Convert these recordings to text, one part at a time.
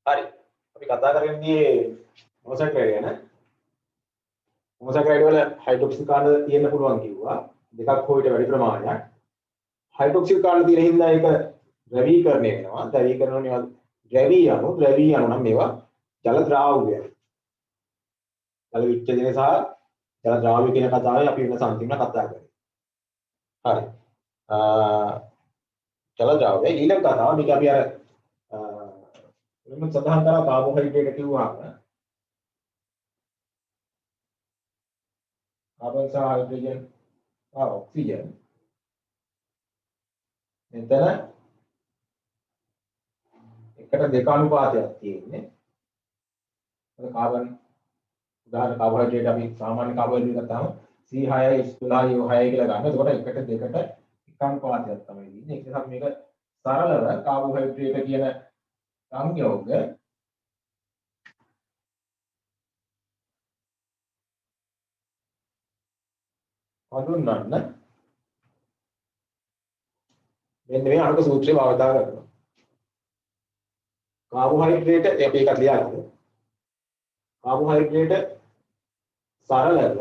හරි. අපි කතා කරන්නේ මොනොසැකරයිඩ් ගැන. මොනොසැකරයිඩ් වල හයිඩ්‍රොක්සිල් කාණ්ඩ තියෙන්න පුළුවන් කිව්වා. දෙකක් හෝ ඊට වැඩි ප්‍රමාණයක්. හයිඩ්‍රොක්සිල් කාණ්ඩ තියෙන හින්දා ඒක ද්‍රවීකරණය වෙනවා. ද්‍රවීකරණ වල ද්‍රවී අණු නම් මේවා ජල ද්‍රාව්‍ය. ජල විච්ඡේදනය සහ ජල ද්‍රාව්‍ය කියන කතාවයි අපි වෙන සම්පූර්ණ කතා කරන්නේ. හරි. ජල ද්‍රාව්‍ය ඊළඟ කතාව මේක අපි අර වෙනම සඳහන් කරා කාබෝහයිඩ්‍රේට් කිව්වම කාබන් සහ හයිඩ්‍රජන් සහ ඔක්සිජන් මෙතන එකට දෙක අනුපාතයක් තියෙන්නේ. කාබන් උදාහරණ කාබෝහයිඩ්‍රේට් අපි සාමාන්‍ය කාබෝහයිඩ්‍රේට් ගත්තාම C6H12O6 කියලා ගන්න. එතකොට එකට දෙකට එක අනුපාතයක් තමයි තියෙන්නේ. ඒක නිසා මේක සරලව කාබෝහයිඩ්‍රේට් කියන සංයෝග හඳුන්වන්න මෙන්න මේ අණුක සූත්‍රය භාවිත කරනවා. කාබෝහයිඩ්‍රේට් අපි එකක් ලියා ගන්න. කාබෝහයිඩ්‍රේට් සරලව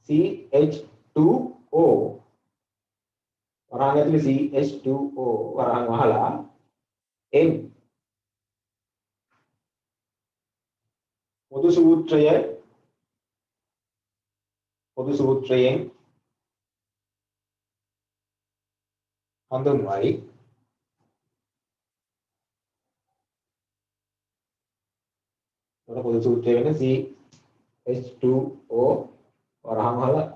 CH2O වරහන් ඇතුලේ CH2O වරහන් වහලා N පොදු සූත්‍රයෙන් හඳුන්වයි. පොදු සූත්‍රය වෙන CH2O වරහන් වහලා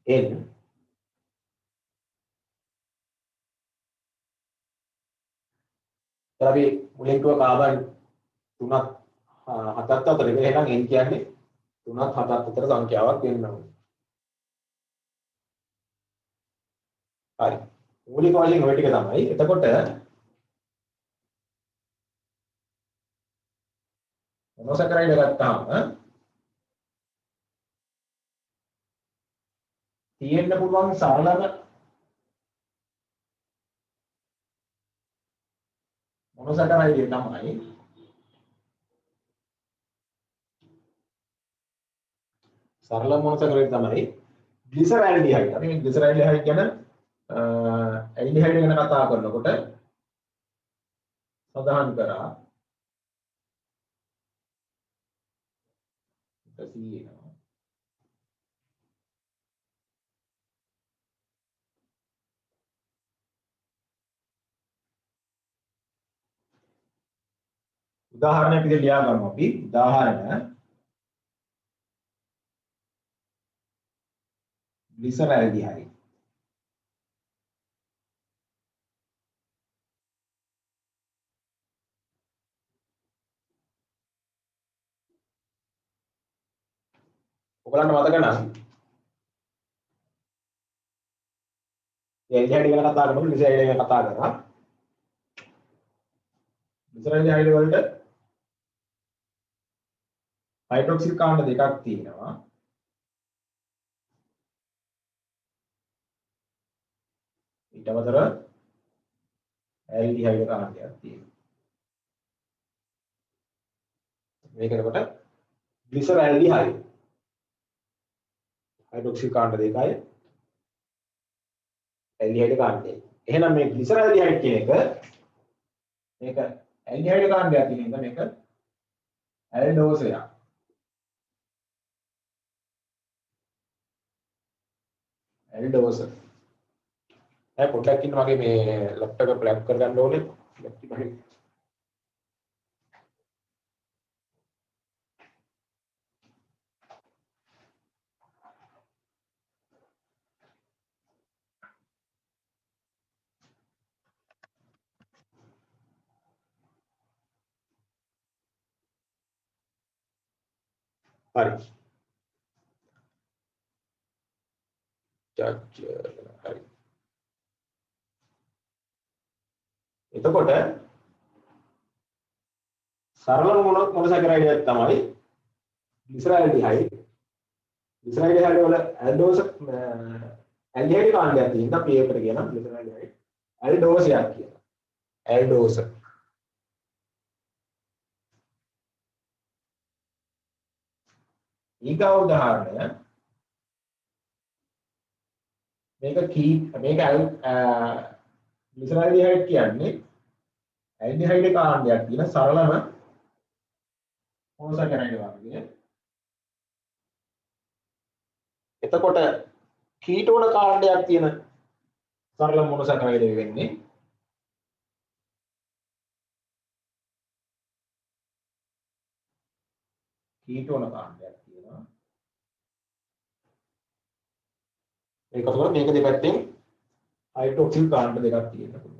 N අපි මුලින් කිව්ව කාබන් 3ක් 7ක් අතර එක එහෙනම් n කියන්නේ 3ක් 7ක් අතර සංඛ්‍යාවක් වෙන්න ඕනේ. හරි. මූලික වශයෙන් ඔය ටික තමයි. එතකොට මොනොසැකරයිඩ් ගත්තාම තියෙන්න පුළුවන් සරලම මොනොසැකරයිඩ් තමයි සරල මොනොසැකරයිඩ් තමයි ග්ලිසරල්ඩිහයිඩ්. අපි මේ ග්ලිසරල්ඩිහයිඩ් ගැන ඇල්ඩිහයිඩ් ගැන කතා කරනකොට සඳහන් කරා උදාහරණයක් විදිහට ලියා ගමු අපි. උදාහරණ ග්ලිසරල්ඩිහයිඩ්. ඔයගලන්ට මතක නම් ඇල්ඩිහයිඩ් ගැන කතා කරනකොට ග්ලිසරල්ඩිහයිඩ් ගැන කතා කරා. ග්ලිසරල්ඩිහයිඩ් වලට හයිඩ්‍රොක්සිල් කාණ්ඩ දෙකක් තියෙනවා. ඊට අමතරව ඇල්ඩිහයිඩ් කාණ්ඩයක් තියෙනවා. මේක එතකොට ග්ලිසරල්ඩිහයිඩ්. හයිඩ්‍රොක්සිල් කාණ්ඩ දෙකයි ඇල්ඩිහයිඩ් කාණ්ඩය. එහෙනම් මේ ග්ලිසරල්ඩිහයිඩ් කියන එක මේක ඇල්ඩිහයිඩ් කාණ්ඩයක් කියන එක මේක ඇල්ඩෝසයක්. ඇල්ඩෝස. පොඩ්ඩක් ඉන්න මගේ මේ ලැප්ටොප් එක ප්ලග් කරගන්න ඕනේ. හරි. හරි. එතකොට සරල මොනොසැකරයිඩ් එක තමයි ග්ලිසරල්ඩිහයිඩ්. ග්ලිසරල්ඩිහයිඩ් වල ඇල්ඩෝස ඇල්ඩිහයිඩ් කාණ්ඩයක් තියෙනවා. P එකට කියනවා ග්ලිසරල්ඩිහයිඩ් ඇල්ඩෝසයක් කියලා. ඇල්ඩෝස. ඊගා උදාහරණය මේක ග්ලිසරාල්ඩිහයිඩ් කියන්නේ ඇල්ඩිහයිඩ් කාණ්ඩයක් තියෙන සරලම මොනොසැකරයිඩ් වර්ගය. එතකොට කීටෝන කාණ්ඩයක් තියෙන සරල මොනොසැකරයිඩ් වෙන්නේ කීටෝන කාණ්ඩයක් තියෙනවා. ඒකතකොට මේක දෙපැත්තෙන් හයිඩ්‍රොක්සිල් කාණ්ඩ දෙකක් තියෙන්න පුළුවන්.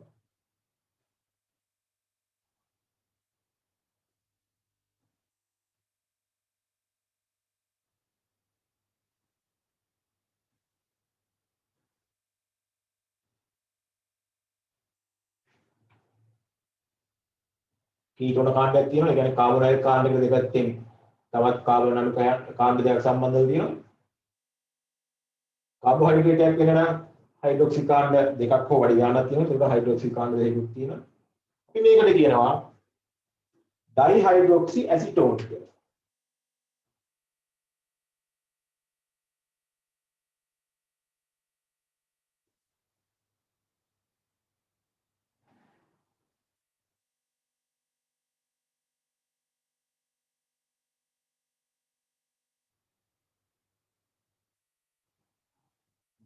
කීටෝන කාණ්ඩයක් තියෙනවා. ඒ කියන්නේ කාබෝනයිල් කාණ්ඩයක දෙපැත්තෙන් තවත් කාබන් අණු කාණ්ඩ දෙකක් සම්බන්ධව තියෙනවා. කාබෝහයිඩ්‍රේට් එකක් වෙන නම් හයිඩ්‍රොක්සි කාණ්ඩ දෙකක් හෝ වැඩි ගාණක් තියෙනවා. ඒක හයිඩ්‍රොක්සි කාණ්ඩ දෙකකුත් තියෙනවා. අපි මේකට කියනවා ඩයිහයිඩ්‍රොක්සි ඇසිටෝන් කියලා.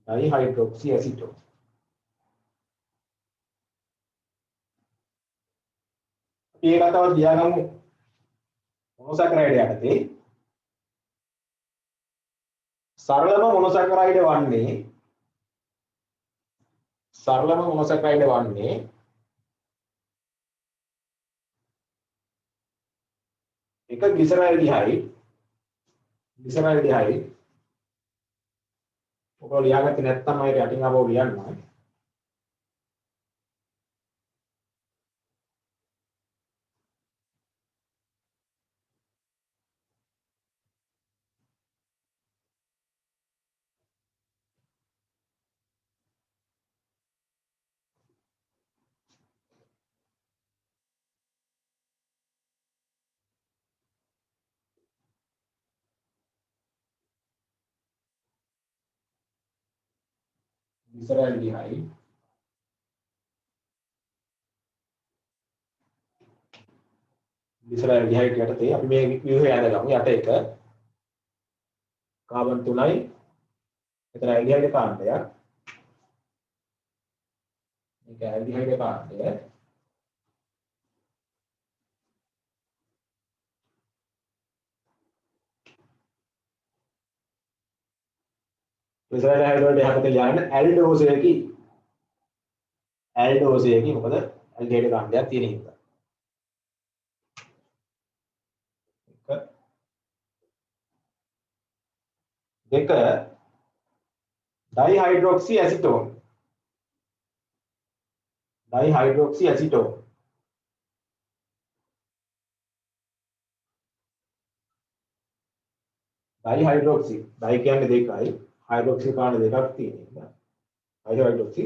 ඩයිහයිඩ්‍රොක්සි ඇසිටෝන්. අපි ඒක තවත් ලියාගමු මොනොසැකරයිඩ් යටතේ. සරලම මොනොසැකරයිඩ් වන්නේ එක ග්ලිසරාල්ඩිහයිඩ් ඔබ ලියාගත්තේ නැත්නම් මම යටින් ආවෝ ලියන්නම්. ග්ලිසරාල්ඩිහයිඩ් යටතේ අපි මේ ව්‍යුහය ඇඳගමු. යට එක කාබන් 3යි එතන ඇල්ඩිහයිඩ් කාණ්ඩයක්. මේක ඇල්ඩිහයිඩ් කාණ්ඩය. ග්ලිසරාල්ඩිහයිඩ් වලට යටතේ ලියන්න ඇල්ඩෝසයකි මොකද ඇල්ඩිහයිඩ් කාණ්ඩයක් තියෙන හින්දා. දෙක ඩයිහයිඩ්‍රොක්සි ඇසිටෝන්. ඩයිහයිඩ්‍රොක්සි ඩයි කියන්නේ දෙකයි හයිඩ්‍රොක්සි කාණ්ඩ දෙකක් තියෙන හින්දා ඩයිහයිඩ්‍රොක්සි.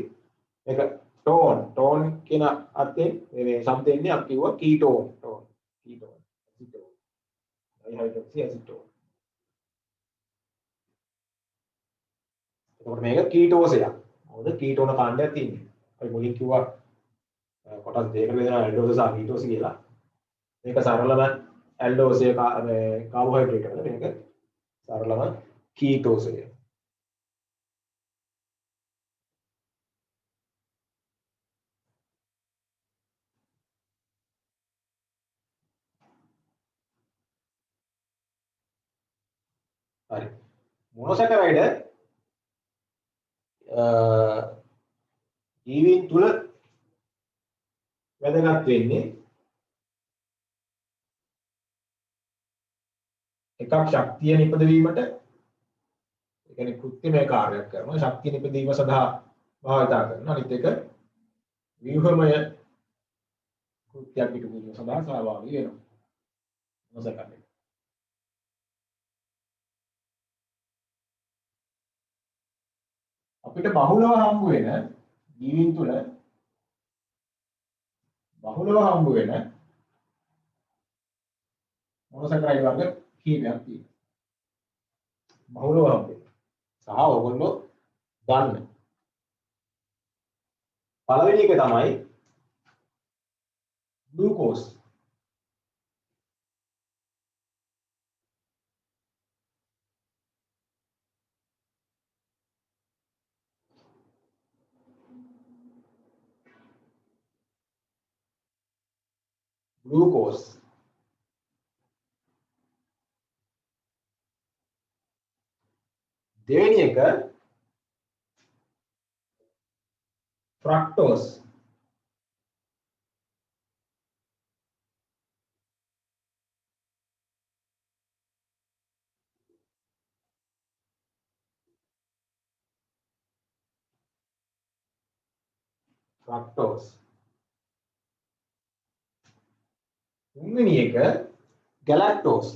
මේක ටෝන් කියන අර්ථයෙන් මේ શબ્දෙන්නේ අපි කිව්වා කීටෝන් ඇසිටෝන් ඩයිහයිඩ්‍රොක්සි ඇසිටෝන්. එතකොට මේක කීටෝසයක්. මොකද කීටෝන කාණ්ඩයක් තියෙන්නේ. අපි මුලින් කිව්වා කොටස් දෙකකට බෙදලා ඇල්ඩෝස සහ කීටෝස කියලා. මේක සරලම ඇල්ඩෝසය කාබෝහයිඩ්‍රේට් එක. මේක සරලම කීටෝසය. හරි. මොනොසැකරයිඩ් ජීවීන් තුල වැදගත් වෙන්නේ එකක් ශක්තිය නිපදවීමට, ඒ කියන්නේ කෘත්‍රිමය කාර්යයක් කරනවා, ශක්තිය නිපදවීම සඳහා භාවිතා කරනවා. අනිත් එක ව්‍යුහමය කෘත්‍යයක් ඉටු කිරීම සඳහා සහභාගී වෙනවා. මොනසකන්නේ අපිට බහුලව හම්බ වෙන ජීවීන් තුල බහුලව හම්බ වෙන මොනොසැකරයිඩ් වර්ග කීපයක් තියෙනවා. බහුලව හම්බෙන්නේ. සහ ඔයගොල්ලෝ ගන්න. පළවෙනි එක තමයි ග්ලූකෝස්. ග්ලූකෝස්. දෙවෙනි එක ෆ්‍රක්ටෝස්. ෆ්‍රක්ටෝස්. තුන්වෙනි එක ගැලැක්ටෝස්.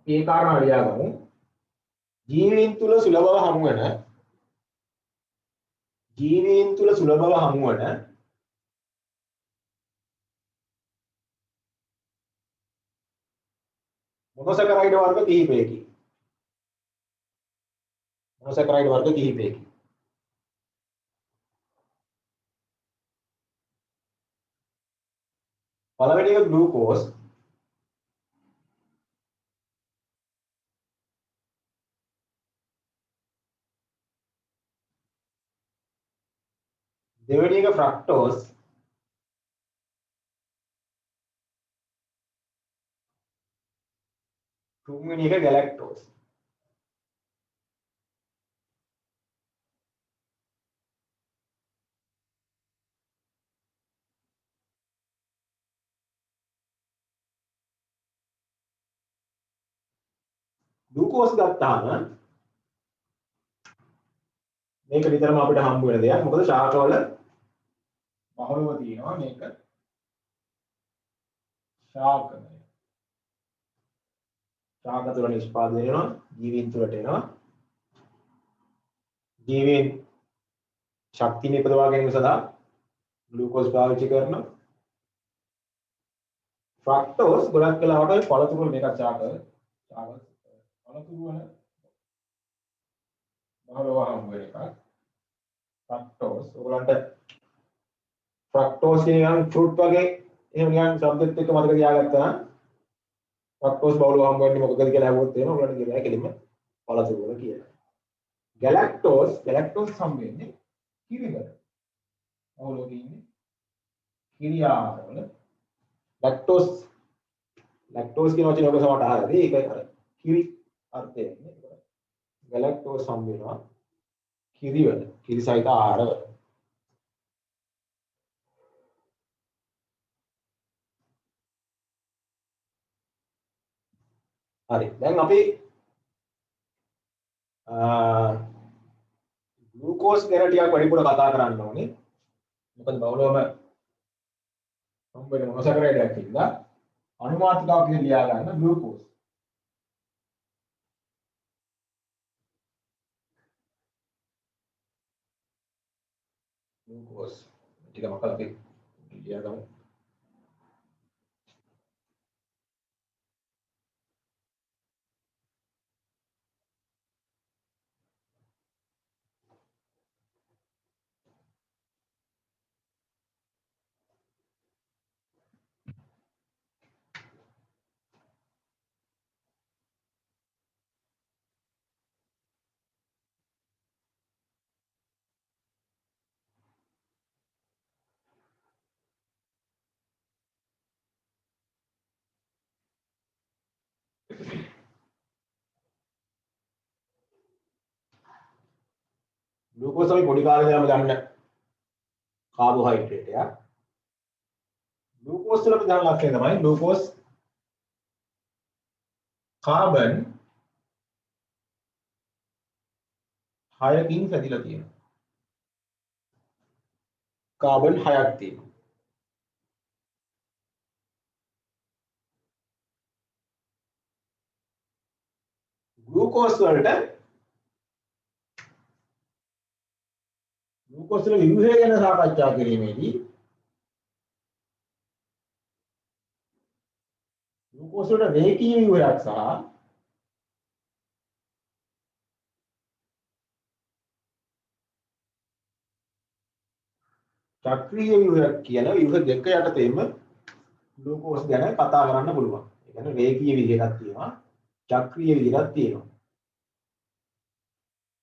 මේ කාරණා ලියාගමු. ජීවීන් තුල සුලභව හමුවන මොනොසැකරයිඩ් වර්ග කිහිපයකි. පළවෙනි එක ග්ලූකෝස්. දෙවෙනි එක ෆ්‍රක්ටෝස්. තුන්වෙනි එක ගැලැක්ටෝස්. ග්ලූකෝස් ගත්තාම මේක විතරම අපිට හම්බ වෙන දෙයක්. මොකද ශාකවල බහුලව තියෙනවා මේක ශාකය. ශාක තුළ නිෂ්පාදනය වෙනවා, ජීවීන් තුළට එනවා. ජීවීන් ශක්තිය නිපදවා ගැනීම සඳහා ග්ලූකෝස් පාවිච්චි කරනවා. ෆ්‍රක්ටෝස් ගොඩක් වෙලාවට ඔය පළතුරු වල මේකත් ශාක පළතුරු වල බහුලව හම්බ වෙන එකක්. ෆ්‍රක්ටෝස් ඔයගලන්ට ෆ්‍රක්ටෝස් කියන ෆෘට් වගේ එහෙම නිකන් શબ્දෙත් එක්ක මතක තියාගත්තා නම් ෆ්‍රක්ටෝස් බහුලව හම්බ වෙන්නේ මොකකද කියලා අහුවොත් එහෙම ඔයගලන්ට කියනවා කෙලින්ම පළතුරු වල කියලා. ගැලැක්ටෝස් හම්බ වෙන්නේ කිරිවල. බහුලව තියෙන්නේ කිරි ආහාරවල. ලැක්ටෝස් කියන වචනේ ඔබ සමහරට අහලා ඇති. ඒක අර කිරි අර්ථය එන්නේ. ගැලැක්ටෝස් හම්බ වෙනවා කිරිවල, කිරි සහිත ආහාරවල. හරි. දැන් අපි ග්ලූකෝස් ගැන ටිකක් වැඩිපුර කතා කරන්න ඕනේ. මොකද බහුලවම හම්බ වෙන මොනොසැකරයිඩයක් ඉඳලා අනුමාතිකාවක් විදිහට ලියා ගන්න ග්ලූකෝස්. ටික මකලා අපි ලියා ගමු. ග්ලූකෝස් අපි පොඩි කාලේ ඉඳන්ම ගන්න කාබෝහයිඩ්‍රේට් එක. ග්ලූකෝස් වල ප්‍රධාන ලක්ෂණය තමයි ග්ලූකෝස් කාබන් 6කින් හැදිලා තියෙනවා. කාබන් 6ක් තියෙනවා. ග්ලූකෝස් වල ව්‍යුහය ගැන සාකච්ඡා කිරීමේදී ග්ලූකෝස් වල රේඛීය ව්‍යුහයක් සහ චක්‍රීය ව්‍යුහයක් කියන ව්‍යුහ දෙක යටතේම ග්ලූකෝස් ගැන කතා කරන්න පුළුවන්. ඒ කියන්නේ රේඛීය විදිහටක් තියෙනවා, චක්‍රීය විදිහටක් තියෙනවා.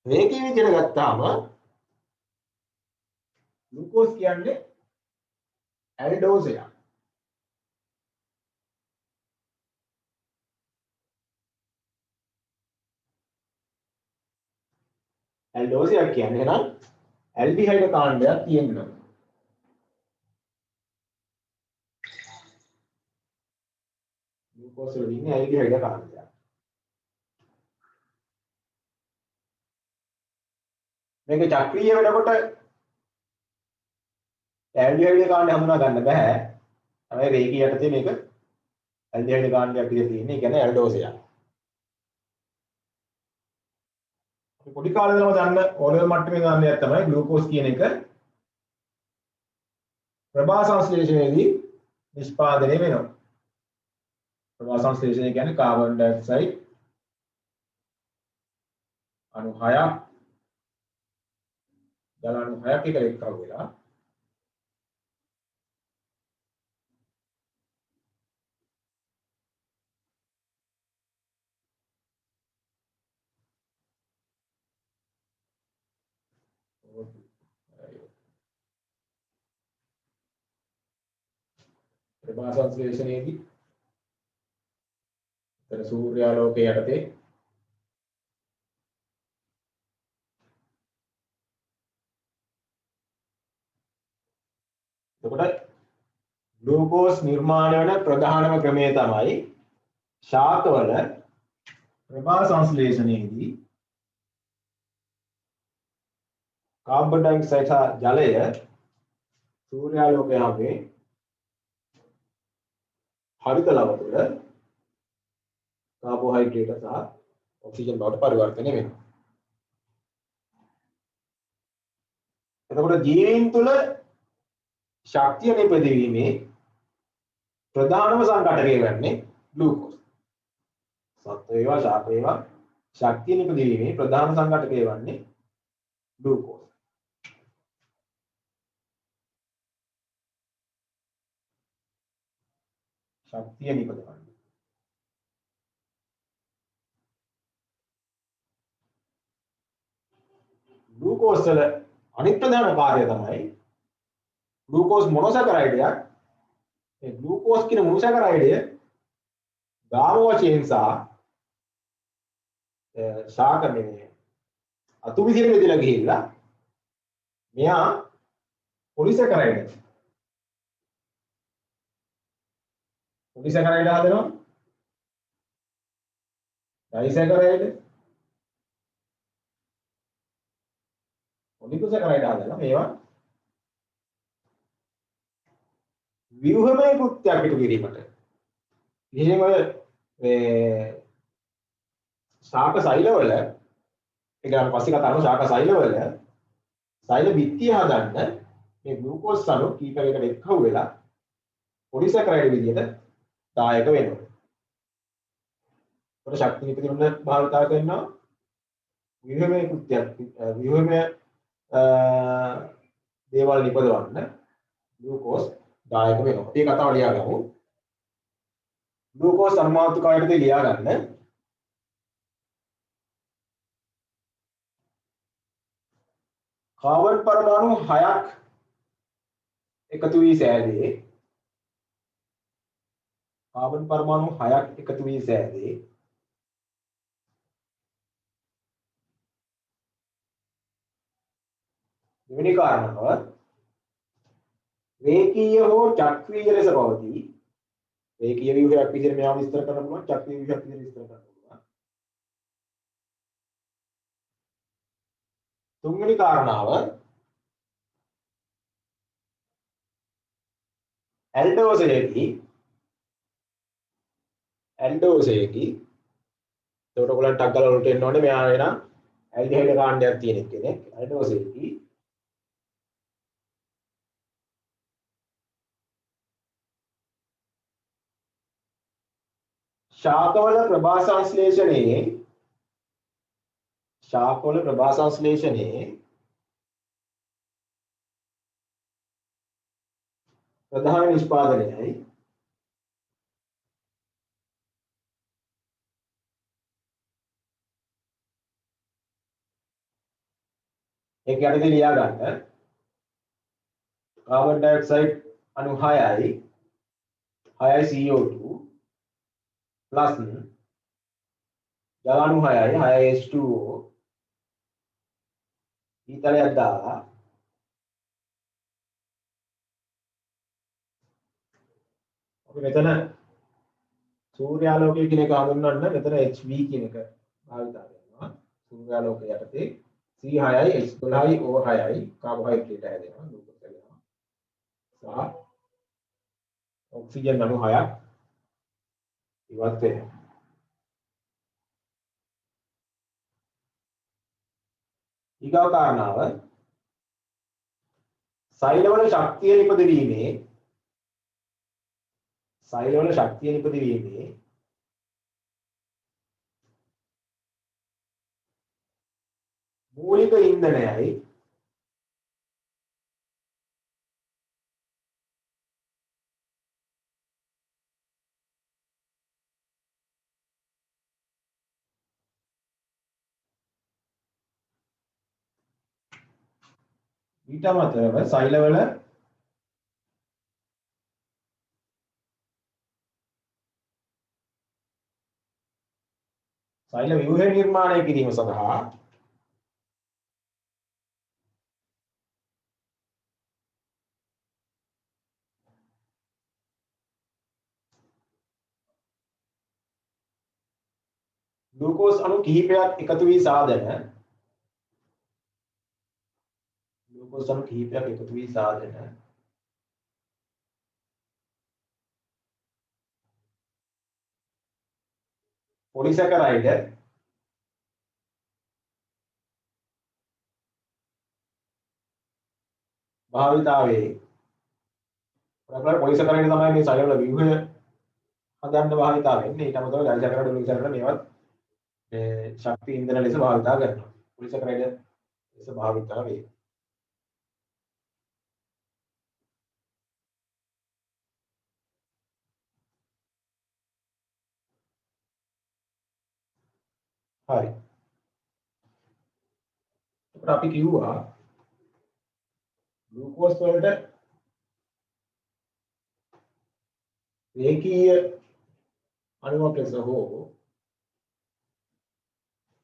රේඛීය විදිහට ගත්තාම ග්ලූකෝස් කියන්නේ ඇල්ඩෝස් එකක්. ඇල්ඩෝස් එකක් කියන්නේ නම් ඇල්ඩිහයිඩ් කාණ්ඩයක් තියෙනවා. ග්ලූකෝස් වල ඉන්නේ ඇල්ඩිහයිඩ් කාණ්ඩයක්. මේක චක්‍රීය වෙනකොට ඇල්ඩිහයිඩ් කාණ්ඩය හඳුනා ගන්න බෑ. හැබැයි රේඛීය යටතේ මේක ඇල්ඩිහයිඩ් කාණ්ඩයක් විදිහට තියෙන්නේ. ඒ කියන්නේ ඇල්ඩෝස් එකක්. පොඩි කාලේ ඉඳලම දන්න ඕනෙල් මට්ටමේ ගන්න දෙයක් තමයි ග්ලූකෝස් කියන එක ප්‍රභා සංශ්ලේෂණයේදී නිෂ්පාදනය වෙනවා. ප්‍රභා සංශ්ලේෂණය කියන්නේ කාබන් ඩයොක්සයිඩ් අණු 6ක් ජල අණු 6ක් එකට එක්කව වෙලා ප්‍රභා සංශ්ලේෂණයේදී තර සූර්යාලෝකයේ යටතේ එතකොට ග්ලූකෝස් නිර්මාණය වන ප්‍රධානම ක්‍රමය තමයි ශාකවල ප්‍රභා සංශ්ලේෂණයේදී කාබන් ඩයොක්සයිඩ් සහ ජලය සූර්යාලෝකය හැමේ හරිත ලව තුළ කාබෝහයිඩ්‍රේට් සහ ඔක්සිජන් බවට පරිවර්තනය වෙනවා. එතකොට ජීවීන් තුළ ශක්තිය නිපදවීමේ ප්‍රධානම සංඝටකය වෙන්නේ ග්ලූකෝස්. සත්ව වේවා ශාක වේවා ශක්තිය නිපදවීමේ ප්‍රධාන සංඝටකය වෙන්නේ ග්ලූකෝස්. ශක්තිය නිපදවන්නේ. ග්ලූකෝස් වල අනිත් ප්‍රධාන කාර්යය තමයි ග්ලූකෝස් මොනොසැකරයිඩයක්. මේ ග්ලූකෝස් කියන මොනොසැකරයිඩය ගාම වශයෙන් සහ ශාක නෙමෙයි අතු විදිහට බෙදලා ගිහිල්ලා මෙයා පොලිසැකරයිඩ් හදනවා. ඩයිසැකරයිඩ් ඔලිගොසැකරයිඩ් හදනවා. මේවා ව්‍යුහමය කෘත්‍යයක් ඉටු කිරීමට විශේෂයෙන්ම මේ ශාක සෛලවල ඒක අපි පස්සේ කතා කරමු. ශාක සෛලවල සෛල බිත්තිය හදන්න මේ ග්ලූකෝස් අණු කීපයකට එක්කව වෙලා පොලිසැකරයිඩ් විදිහට දායක වෙනවා. ඒකට ශක්ති නිපදවන්න භාවිතා කරනවා. ව්‍යුහමය කෘත්‍යයක් ව්‍යුහමය දේවල් නිපදවන්න ග්ලූකෝස් දායක වෙනවා. මේ කතාව ලියාගමු. ග්ලූකෝස් අනුමාතුකායටදී ලියා ගන්න. කාබන් පරමාණු 6ක් එකතු වී සෑදී කාබන් පරමාණු 6ක් එකතු වී සෑදී දෙවෙනි කාරණාව රේඛීය හෝ චක්‍රීය ලෙස පවතී. රේඛීය ව්‍යුහයක් විදිහට මේවා විස්තර කරන්න පුළුවන්, චක්‍රීය ව්‍යුහයක් විදිහට විස්තර කරන්න පුළුවන්. තුන්වෙනි කාරණාව ඇල්ඩෝසයේදී ඒකට ඔයගොල්ලන් ටක් ගාලා වලට එන්න ඕනේ මෙයා වෙන ඇල්ඩිහයිඩ් කාණ්ඩයක් තියෙන කෙනෙක් අයිඩෝසෙටි ශාකවල ප්‍රභා සංශ්ලේෂණයේ ප්‍රධාන නිෂ්පාදනයයි ඒක යටතේ ලියා ගන්න කාබන් ඩයොක්සයිඩ් අණු 6යි CO2 ප්ලස් ජල අණු 6යි 6H2O ඊතලයක් දාලා අපි මෙතන සූර්යාලෝකය කියන එක හඳුන්වන්න මෙතන HV කියන එක භාවිතා කරනවා සූර්යාලෝකය යටතේ C6යි H12යි O6යි කාබෝහයිඩ්‍රේට් හැදෙනවා ග්ලූකෝස් හැදෙනවා සහ ඔක්සිජන් අණු 6ක් ඉවත් වෙනවා ඊගව කාරණාව සෛලවල ශක්තිය නිපදවීමේ මූලික ඉන්ධනයයි ඊට අමතරව සෛලවල සෛල ව්‍යුහය නිර්මාණය කිරීම සඳහා ග්ලූකෝස් අණු කිහිපයක් එකතු වී සාදන පොලිසැකරයිඩ් භාවිතාවේ පොලිසැකරයිඩ් තමයි මේ සෛලවල ව්‍යුහය හදන්න භාවිතා වෙන්නේ ඊට අමතරව ජලසැකරයිඩ් වලින් මේවත් මේ ශක්ති ඉන්ධන ලෙස භාවිතා කරනවා පොලිසැකරයිඩ් ලෙස භාවිතා වේ හරි එතකොට අපි කිව්වා ග්ලූකෝස් වලට රේඛීය අණුවක් ලෙස හෝ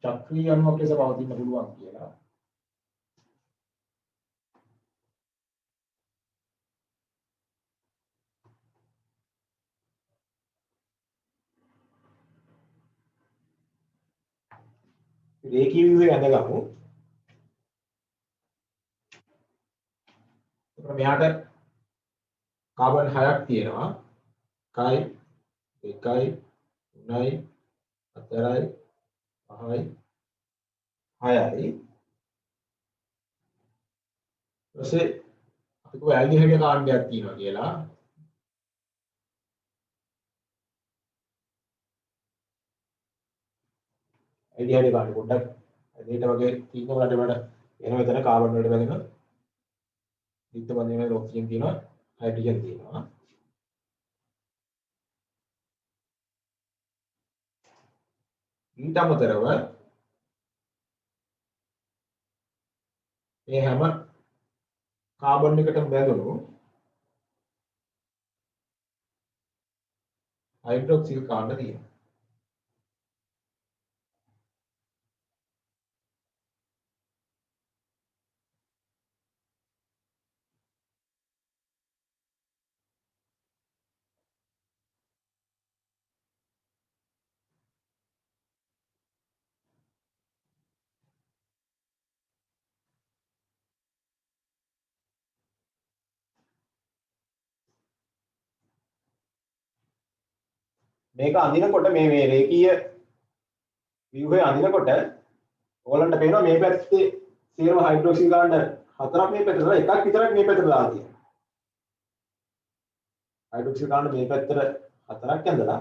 චක්‍රීය අණුවක් ලෙස පවතින්න පුළුවන් කියලා රේඛීය ව්‍යුහය ඇඳගමු එතකොට මෙයාට කාබන් 6ක් තියෙනවා 1යි 2යි 3යි 4යි 5යි 6යි ඊපස්සේ අපි කො ඇල්ඩිහයිඩ් කාණ්ඩයක් තියෙනවා කියලා ඇල්ඩිහයිඩ් කාණ්ඩ පොඩ්ඩක් දෙයට වගේ තියෙන වලට වඩා එන මෙතන කාබන් වලට බැඳෙන නිත්‍ය බඳින ඔක්සිජන් තියෙනවා හයිඩ්‍රජන් තියෙනවා ඊට අමතරව මේ හැම කාබන් එකටම බැඳුණු හයිඩ්‍රොක්සිල් කාණ්ඩ තියෙනවා මේක අඳිනකොට මේ රේඛීය ව්‍යුහය අඳිනකොට ඕගලන්ට පේනවා මේ පැත්තේ සියලුම හයිඩ්‍රොක්සිල් කාණ්ඩ හතරක් මේ පැත්තට එකක් විතරක් මේ පැත්තට දාලා තියෙනවා. හයිඩ්‍රොක්සිල් කාණ්ඩ මේ පැත්තට හතරක් ඇඳලා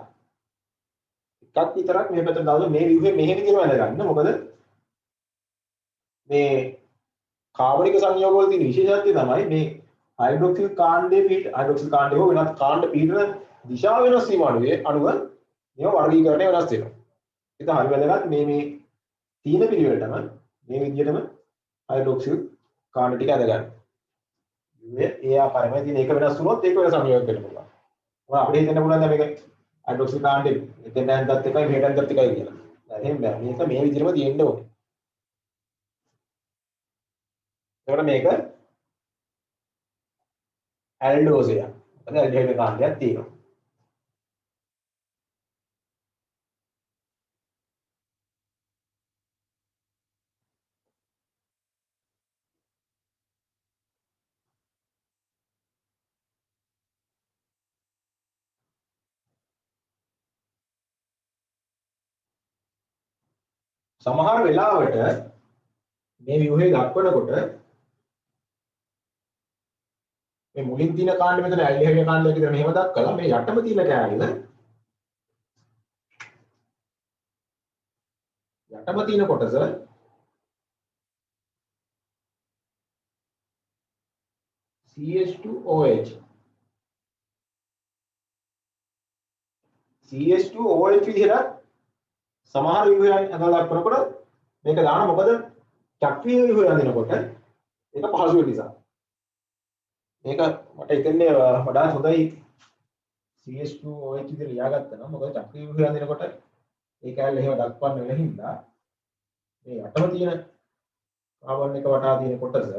එකක් විතරක් මේ පැත්තට දාලා මේ ව්‍යුහය මෙහෙ විදිහට වැඳ ගන්න. මොකද මේ කාබනික සංයෝග වල තියෙන විශේෂත්වය තමයි මේ හයිඩ්‍රොක්සිල් කාණ්ඩේ හෝ වෙනත් කාණ්ඩ පීඩන දිශාව වෙනස් වීම අනුව මේවා වර්ගීකරණය වෙනස් වෙනවා. ඒක හරි වැදගත් මේ තීන පිළිවෙලටම මේ විදිහටම හයිඩ්‍රොක්සිල් කාණ්ඩ ටික අද ගන්න. ඒ ආකාරයෙන්ම තියෙන එක වෙනස් වුණොත් ඒක වෙන සංයෝගයක් වෙන්න පුළුවන්. මොකද අපිට හිතන්න පුළුවන් දැන් මේක හයිඩ්‍රොක්සිල් කාණ්ඩේ එතෙන් දැන්වත් එකයි මෙහෙට දැන්වත් එකයි කියලා. එහෙම බෑ. මේක මේ විදිහටම තියෙන්න ඕනේ. එතකොට මේක ඇල්ඩෝසයක්. මොකද ඇල්ඩිහයිඩ් කාණ්ඩයක් තියෙනවා. සමහර වෙලාවට මේ ව්‍යුහය දක්වනකොට මේ මුලින් තියෙන කාණ්ඩ මෙතන ඇල්ඩිහයිඩ් කාණ්ඩයක් විතර මෙහෙම දක්වලා මේ යටම තියෙන කෑල්ල යටම තියෙන කොටස CH2OH විදිහට සමහර ව්‍යුහයන් අදලා දක්වනකොට මේක දාන මොකද චක්‍රීය ව්‍යුහය අඳිනකොට ඒක පහසු වෙන නිසා. මේක මට හිතන්නේ වඩා හොඳයි CH2OH විදිහට ලියාගත්තා නම් මොකද චක්‍රීය ව්‍යුහය අඳිනකොට ඒ කැලේ එහෙම දක්වන්න වෙන හින්දා මේ යටම තියෙන කාබන් එක වටා තියෙන කොටස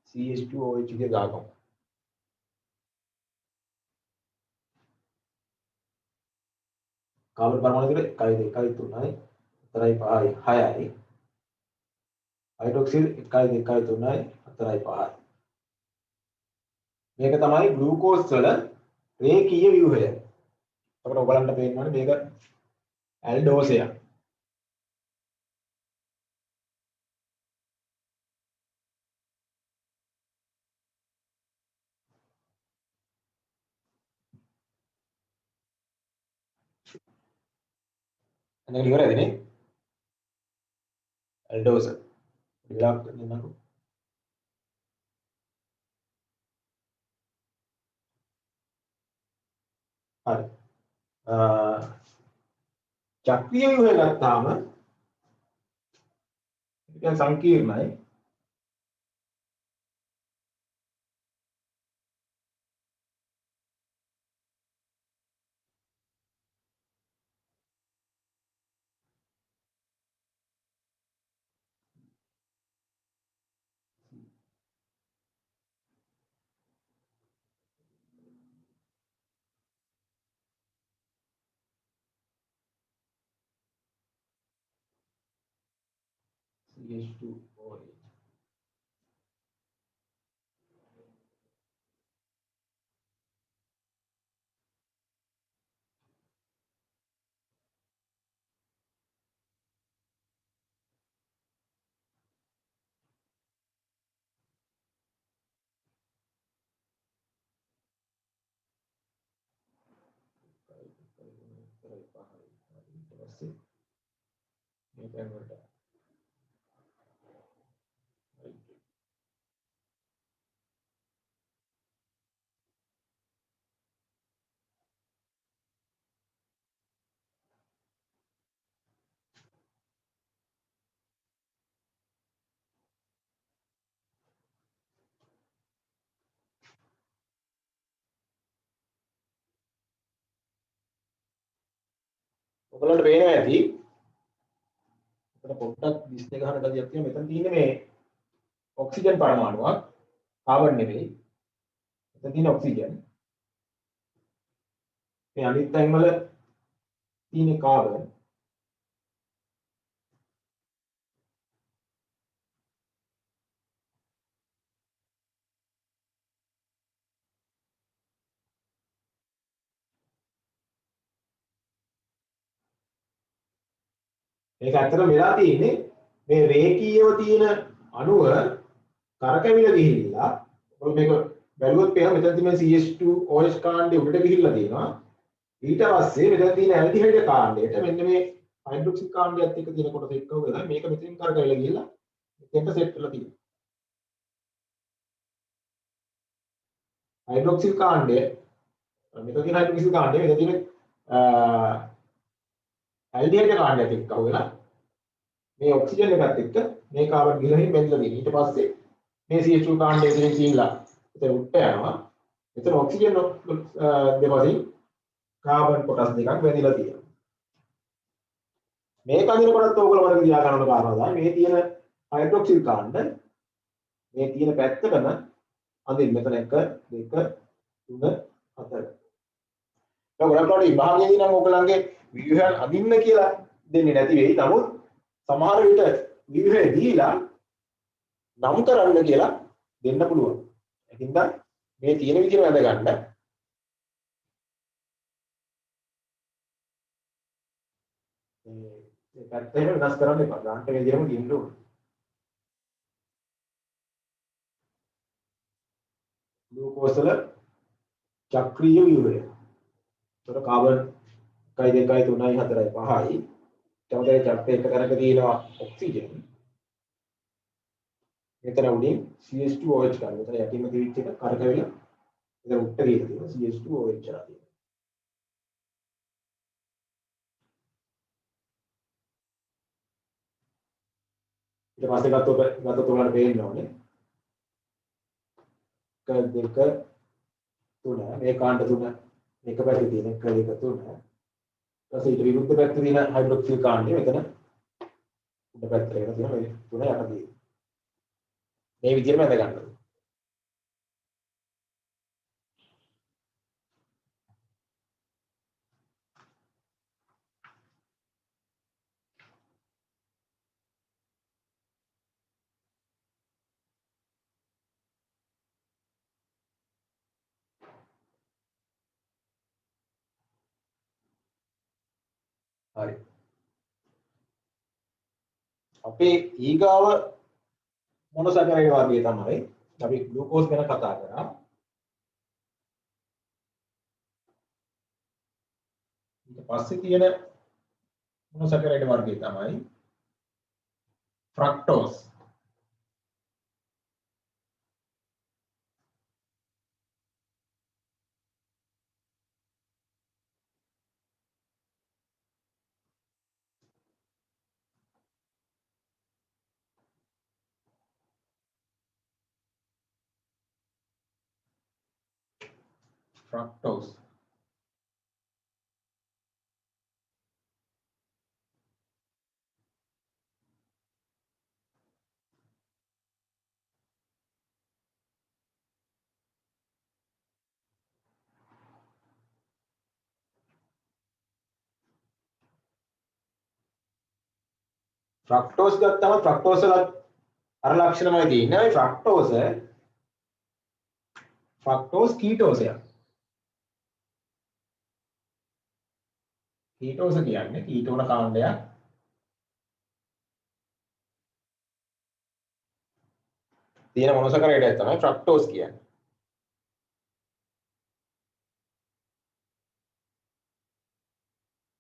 CH2OH විදිහට දාගමු. කාබන් පරමාණු විතර 1 2 3යි 4යි 5යි 6යි හයිඩ්‍රොක්සිල් 1 2 3යි 4යි 5යි මේක තමයි ග්ලූකෝස් වල රේඛීය ව්‍යුහය. අපිට ඔයගලන්ට පේනවනේ මේක ඇල්ඩෝසයක්. එතන ඉවරයිද නේ? ඇල්ඩෝස. විලාක් දෙන්නකෝ. හරි. චක්‍රීය ව්‍යුහය ගත්තාම ඒක සංකීර්ණයි. CH2OH. මේ තැන් වලට ඔයගලන්ට පේනවා ඇති. පොට්ටක් 22 ගහන ගතියක් තියෙනවා. මෙතන තියෙන්නේ මේ ඔක්සිජන් පරමාණුවක්. කාබන් නෙවෙයි. මෙතන තියෙන ඔක්සිජන්. මේ අනිත් තැන් වල තියෙන කාබන්. මේක ඇත්තටම වෙලා තියෙන්නේ මේ රේඛීයව තියෙන අණුව කරකැවිලා ගිහිල්ලා ඔය මේක බැලුවොත් පේනවා මෙතන තියෙන CH2OH කාණ්ඩය උඩට ගිහිල්ලා තියෙනවා. ඊට පස්සේ මෙතන තියෙන ඇල්ඩිහයිඩ් කාණ්ඩයට මෙන්න මේ හයිඩ්‍රොක්සිල් කාණ්ඩයත් එක්ක තියෙන කොටස එක්ක වෙලා මේක මෙතනින් කරකැවිලා ගිහිල්ලා මෙතෙන්ට සෙට් වෙලා තියෙනවා. හයිඩ්‍රොක්සිල් කාණ්ඩය මෙතන තියෙන හයිඩ්‍රොක්සිල් කාණ්ඩය මෙතන තියෙන ඇල්ඩිහයිඩ් කාණ්ඩයත් එක්ක වෙලා මේ ඔක්සිජන් එකත් එක්ක මේ කාබන් ගිහින් බැඳලා තියෙනවා. ඊට පස්සේ මේ CH2 කාණ්ඩය ඉතින් කියලා එතන උඩට යනවා. එතන ඔක්සිජන් දෙපසින් කාබන් කොටස් දෙකක් බැඳලා තියෙනවා. මේක අදිනකොටත් ඕගොල්ලෝ මතක තියාගන්න ඕන කාරණා තමයි මේ තියෙන හයිඩ්‍රොක්සිල් කාණ්ඩ මේ තියෙන පැත්තටම අදින්න මෙතන 1 2 3 4. දැන් ඔයාලට විභාගයේදී නම් ඕගොල්ලන්ගේ ව්‍යුහයන් අදින්න කියලා දෙන්නේ නැති වෙයි. නමුත් සමහර විට ව්‍යුහය දීලා නම් කරන්න කියලා දෙන්න පුළුවන්. ඒකින්ද මේ තියෙන විදිහට වැඳ ගන්න. මේ පැත්ත එහෙම වෙනස් කරන්න එපා. ගන්නට මේ විදිහම දින්න ඕනේ. ග්ලූකෝස් වල චක්‍රීය ව්‍යුහය. ඒතර කාබන් 1 2 3 4 5යි. ඊට චක්‍රයේ එක තැනක තියෙනවා ඔක්සිජන්. මෙතන උඩින් CH2OH ගන්න. මෙතන යටින්ම තියවිච්ච එක කරකැවිලා මෙතන උඩට ගිහින් තියෙනවා CH2OH කියලා තියෙනවා. ඊට පස්සේ ගත්තොත් ඔයාලට පේන්න ඕනේ 1 2 3 මේ කාණ්ඩ තුන එක පැත්තේ තියෙන 1 2 3 ඊට ඊට විරුද්ධ පැත්තේ තියෙන හයිඩ්‍රොක්සිල් කාණ්ඩය මෙතන උඩ පැත්තට එන තියෙන මේ තුන යටදී මේ විදිහටම ඇඳ ගන්නවා. හරි. අපේ ඊගාව මොනොසැකරයිඩ් වර්ගය තමයි අපි ග්ලූකෝස් ගැන කතා කරා. ඊට පස්සේ තියෙන මොනොසැකරයිඩ් වර්ගය තමයි ෆ්‍රක්ටෝස්. Fructose. ෆ්‍රක්ටෝස් ගත්තම ෆ්‍රක්ටෝස් වල අර ලක්ෂණමයි තියෙන්නේ. ඒ ෆ්‍රක්ටෝස් කීටෝසයක්. කීටෝස කියන්නේ කීටෝන කාණ්ඩයක්. තියෙන මොනොසැකරයිඩයක් තමයි ෆ්‍රක්ටෝස් කියන්නේ.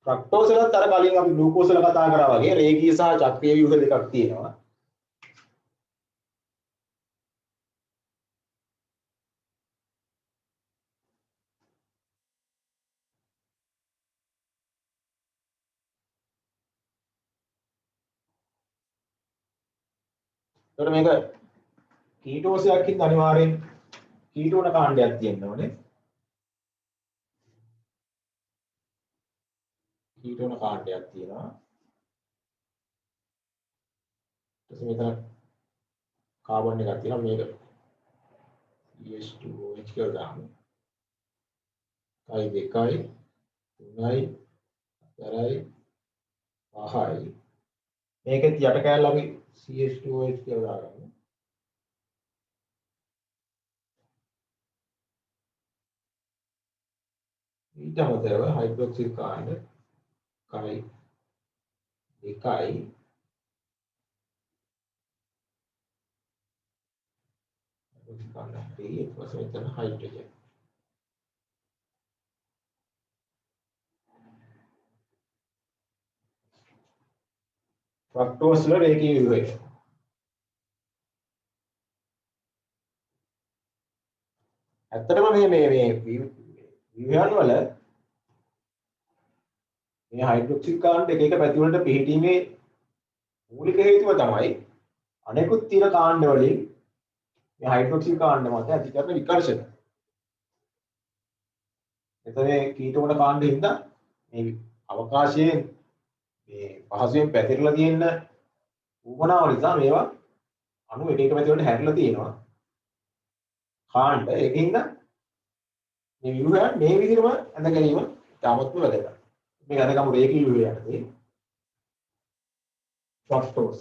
ෆ්‍රක්ටෝස් වලත් අර කලින් අපි ග්ලූකෝස් වල කතා කරා වගේ රේඛීය සහ චක්‍රීය ව්‍යුහ දෙකක් තියෙනවා. එතකොට මේක කීටෝසයක් හින්දා අනිවාර්යෙන් කීටෝන කාණ්ඩයක් තියෙන්න ඕනේ. කීටෝන කාණ්ඩයක් තියෙනවා. ඊට පස්සේ මෙතන කාබන් එකක් තියෙනවා. මේක CH2OH කියලා දාමු. 1 2 3යි 4යි 5යි. මේකෙත් යට කෑල්ල අපි CH2OH කියලා දාගමු. ඊට අමතරව හයිඩ්‍රොක්සිල් කාණ්ඩ 1යි 2යි ඊට පස්සේ මෙතන හයිඩ්‍රජන් ෆ්‍රක්ටෝස් වල රේඛීය ව්‍යුහය ඇත්තටම මේ ව්‍යුහයන් වල මේ හයිඩ්‍රොක්සිල් කාණ්ඩ එක පැති වලට පිහිටීමේ මූලික හේතුව තමයි අනෙකුත් තියෙන කාණ්ඩ වලින් මේ හයිඩ්‍රොක්සිල් කාණ්ඩ මත ඇති කරන විකර්ෂණ. එතන කීටෝන කාණ්ඩ හින්දා මේ අවකාශයේ මේ පහසුවෙන් පැතිරලා තියෙන උවමනාව නිසා මේවා අණු එක එක පැති වලට හැරිලා තියෙනවා. කාණ්ඩ ඒකින්ද මේ ව්‍යුහයන් මේ විදිහටම ඇඳ ගැනීම තාමත්ම වැදගත්. මේ අදගම රේඛීය ව්‍යුහය යටතේ ෆ්‍රක්ටෝස්